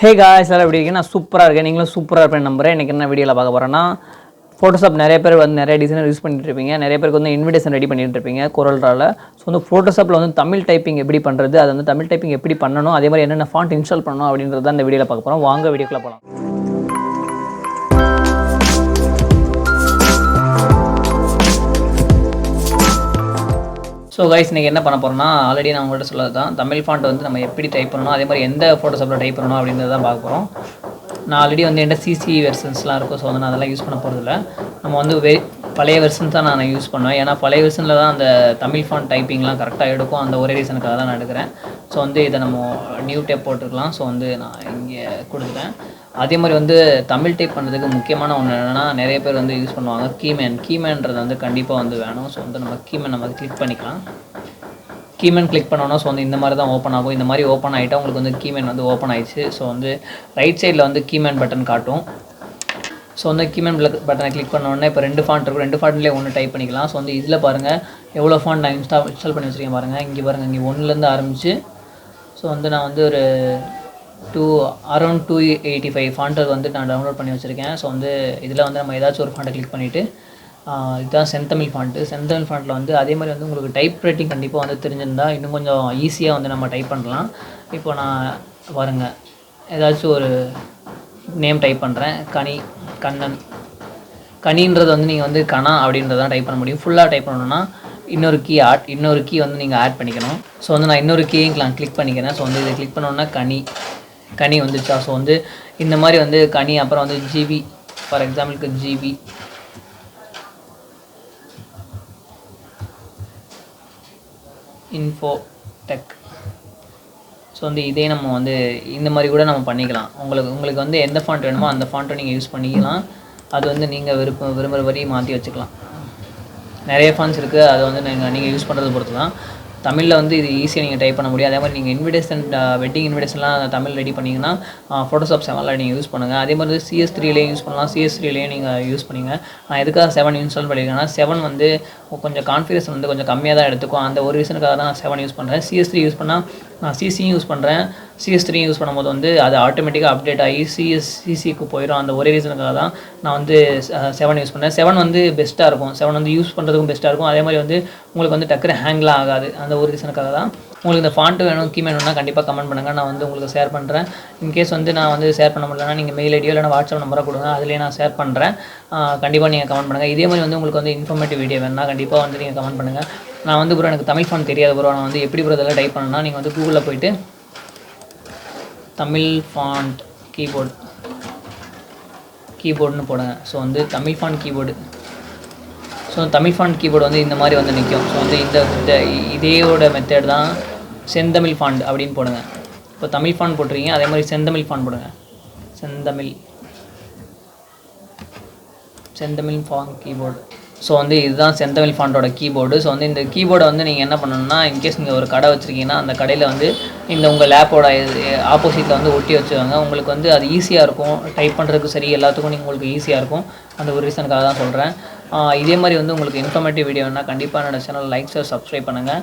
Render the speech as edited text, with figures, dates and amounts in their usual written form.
Hey guys எல்லாம் எப்படி இருக்கீங்க? நான் சூப்பராக இருக்கேன். நீங்களும் சூப்பராக இருப்பேன் நம்புறேன். இன்றைக்கி என்ன வீடியோவில் பார்க்க போகிறேன்னா, ஃபோட்டோஷாப் நிறைய பேர் வந்து நிறைய டிசைனர் யூஸ் பண்ணிட்டு இருப்பீங்க. நிறைய பேருக்கு வந்து இன்விடேஷன் ரெடி பண்ணிட்டு இருப்பீங்க கொரல்ராவில். ஸோ வந்து ஃபோட்டோஷாப்பில் வந்து தமிழ் டைப்பிங் எப்படி பண்ணுறது, அது வந்து தமிழ் டைப்பிங் எப்படி பண்ணணும், அதே மாதிரி என்னென்ன ஃபாண்ட் இன்ஸ்டால் பண்ணணும் அப்படின்றது தான் இந்த வீடியோவில் பார்க்க போகிறோம். வாங்க வீடியோக்குள்ளே போகலாம். ஸோ கைஸ் இன்றைக்கி என்ன பண்ண போகிறோம்னா, ஆல்ரெடி நான் உங்கள்கிட்ட சொல்லது தான் தமிழ் ஃபாண்ட் வந்து நம்ம எப்படி டைப் பண்ணணும், அதே மாதிரி எந்த ஃபோட்டோஷாப்பில் டைப் பண்ணணும் அப்படின்றத தான் பார்க்க போகிறோம். நான் ஆல்ரெடி வந்து என்கிட்ட சிசி வெர்ஷன்ஸ்லாம் இருக்கும். ஸோ வந்து நான் அதெல்லாம் யூஸ் பண்ண போகிறதில்ல. நம்ம வந்து பழைய வெர்ஷன்ஸ் தான் நான் யூஸ் பண்ணுவேன். ஏன்னா பழைய வெர்ஷனில் தான் அந்த தமிழ் ஃபாண்ட் டைப்பிங்லாம் கரெக்டாக எடுக்கும். அந்த ஒரே ரீசனுக்காக தான் நான் எடுக்கிறேன். ஸோ வந்து இதை நம்ம நியூ டேப் போட்டுக்கலாம். ஸோ வந்து நான் இங்கே கொடுத்துட்டேன். அதே மாதிரி வந்து தமிழ் டைப் பண்ணுறதுக்கு முக்கியமான ஒன்று என்னென்னா, நிறைய பேர் வந்து யூஸ் பண்ணுவாங்க கீமேன்றது வந்து கண்டிப்பாக வந்து வேணும். ஸோ வந்து நம்ம கீமேன் நம்ம கிளிக் பண்ணிக்கலாம். கீமேன் கிளிக் பண்ணோன்னா ஸோ வந்து இந்த மாதிரி தான் ஓப்பன் ஆகும். இந்த மாதிரி ஓப்பன் ஆகிட்டா உங்களுக்கு வந்து கீமேன் வந்து ஓப்பன் ஆகிடுச்சு. ஸோ வந்து ரைட் சைடில் வந்து கீமேன் பட்டன் காட்டும். ஸோ வந்து கீமேன் பட்டனை கிளிக் பண்ணோன்னே இப்போ 2 ஃபாண்ட் இருக்கும். 2 ஃபாண்ட்லேயே ஒன்று டைப் பண்ணிக்கலாம். ஸோ வந்து இதில் பாருங்கள் எவ்வளோ ஃபாண்ட் நான் இன்ஸ்டால் பண்ணி வச்சுருக்கேன் பாருங்கள். இங்கே பாருங்கள், இங்கே 1லேருந்து ஆரம்பிச்சு ஸோ வந்து நான் வந்து ஒரு அரௌண்ட் 285 ஃபாண்ட்டை வந்து நான் டவுன்லோட் பண்ணி வச்சுருக்கேன். ஸோ வந்து இதில் வந்து நம்ம ஏதாச்சும் ஒரு ஃபாண்ட்டை கிளிக் பண்ணிவிட்டு இதுதான் செந்தமிழ் ஃபாண்ட்டு. செந்தமிழ் ஃபாண்ட்டில் வந்து அதே மாதிரி வந்து உங்களுக்கு டைப் ரைட்டிங் கண்டிப்பாக வந்து தெரிஞ்சிருந்தால் இன்னும் கொஞ்சம் ஈஸியாக வந்து நம்ம டைப் பண்ணலாம். இப்போ நான் பாருங்கள் ஏதாச்சும் ஒரு நேம் டைப் பண்ணுறேன். கனின்றது வந்து நீங்கள் வந்து கணா அப்படின்றதான் டைப் பண்ண முடியும். ஃபுல்லாக டைப் பண்ணணும்னா இன்னொரு கீ வந்து நீங்கள் ஆட் பண்ணிக்கணும். ஸோ வந்து நான் இன்னொரு கீயும் கிளிக் பண்ணிக்கிறேன். ஸோ வந்து இதை கிளிக் பண்ணோன்னா கனி வந்துச்சா. ஸோ வந்து இந்த மாதிரி வந்து கனி, அப்புறம் வந்து ஜிபி, ஃபார் எக்ஸாம்பிளுக்கு ஜிபி, இன்ஃபோ டெக். ஸோ வந்து இதே நம்ம வந்து இந்த மாதிரி கூட நம்ம பண்ணிக்கலாம். உங்களுக்கு வந்து எந்த ஃபாண்ட் வேணுமோ அந்த ஃபாண்ட்டை நீங்கள் யூஸ் பண்ணிக்கலாம். அது வந்து நீங்கள் விரும்புகிற வரி மாற்றி வச்சுக்கலாம். நிறைய ஃபாண்ட்ஸ் இருக்குது. அது வந்து நீங்கள் யூஸ் பண்ணுறது பொறுத்து தான். தமிழில் வந்து இது ஈஸியாக நீங்கள் டைப் பண்ண முடியும். அதே மாதிரி நீங்கள் வெட்டிங் இன்விடேஷன்லாம் தமிழ் ரெடி பண்ணிங்கன்னா ஃபோட்டோஷாப் 7ல் நீங்கள் யூஸ் பண்ணுங்கள். அதே மாதிரி CS3லேயும் யூஸ் பண்ணலாம். CS3லேயும் நீங்கள் யூஸ் பண்ணிங்க. நான் எதுக்காக 7 இன்ஸ்டால் பண்ணியிருக்கேன்னா, 7 வந்து கொஞ்சம் கான்ஃபிகரேஷன் வந்து கொஞ்சம் கம்மியாக தான் எடுத்துக்கும். அந்த ஒரு ரீசனுக்காக தான் நான் 7 யூஸ் பண்ணுறேன். CS3 யூஸ் பண்ணால் நான் சிசியும் யூஸ் பண்ணுறேன். CS3 யூஸ் பண்ணும்போது வந்து அது ஆட்டோமேட்டிக்காக அப்டேட் ஆகி சிசிக்கு போயிடும். அந்த ஒரே ரீசனுக்காக தான் நான் வந்து 7 யூஸ் பண்ணேன். 7 வந்து பெஸ்ட்டாக இருக்கும். 7 வந்து யூஸ் பண்ணுறதுக்கும் பெஸ்ட்டாக இருக்கும். அதே மாதிரி வந்து உங்களுக்கு வந்து டக்குனு ஹேங்லாம் ஆகாது. அந்த ஒரு ரீசனுக்காக தான். உங்களுக்கு இந்த ஃபாண்ட்டு வேணும், கீமேன் வேணும்னா கண்டிப்பாக கமெண்ட் பண்ணுங்கள். நான் வந்து உங்களுக்கு ஷேர் பண்ணுறேன். இன்கேஸ் வந்து நான் வந்து ஷேர் பண்ண முடியலன்னா நீங்கள் மெயில் ஐடியோ இல்லைனா வாட்ஸ்அப் நம்பராக கொடுங்க. அதிலே நான் ஷேர் பண்ணுறேன். கண்டிப்பாக நீங்கள் கமெண்ட் பண்ணுங்கள். இதே மாதிரி வந்து உங்களுக்கு வந்து இன்ஃபர்மேட்டிவ் வீடியோ வேணும்னா கண்டிப்பாக வந்து நீங்கள் கமெண்ட் பண்ணுங்கள். நான் வந்து ப்ரோ எனக்கு தமிழ் ஃபாண்ட் தெரியாது ப்ரோ, நான் வந்து எப்படி ப்ரோ இதெல்லாம் டைப் பண்ணணும்னா, நீங்கள் வந்து கூகுளில் போய்ட்டு தமிழ் ஃபாண்ட் கீபோர்டுன்னு போடுங்க. ஸோ வந்து Tamil font keyboard. So Tamil font keyboard வந்து இந்த மாதிரி வந்து நிற்கும். ஸோ வந்து இந்த இதேயோட மெத்தட் தான் செந்தமிழ் ஃபாண்ட் அப்படின்னு போடுங்க. இப்போ தமிழ் ஃபாண்ட் போட்டுருக்கீங்க, அதே மாதிரி செந்தமிழ் ஃபாண்ட் போடுங்க. செந்தமிழ் ஃபாண்ட் கீபோர்டு. ஸோ வந்து இதுதான் செந்தமிழ் ஃபாண்டோட கீபோர்டு. ஸோ வந்து இந்த கீபோர்டை வந்து நீங்கள் என்ன பண்ணணும்னா, இன்கேஸ் நீங்கள் ஒரு கடை வச்சுருக்கீங்கன்னா அந்த கடையில் வந்து இந்த உங்கள் லேப்போட ஆப்போசிட்டில் வந்து ஒட்டி வச்சுருவாங்க. உங்களுக்கு வந்து அது ஈஸியாக இருக்கும் டைப் பண்ணுறதுக்கு. சரி, எல்லாத்துக்கும் உங்களுக்கு ஈஸியாக இருக்கும். அந்த ஒரு ரீசனுக்காக தான் சொல்கிறேன். இதே மாதிரி வந்து உங்களுக்கு இன்ஃபர்மேட்டிவ் வீடியோ வேணால் கண்டிப்பாக என்னோடய சேனல் லைக், ஷேர், சப்ஸ்கிரைப் பண்ணுங்கள்.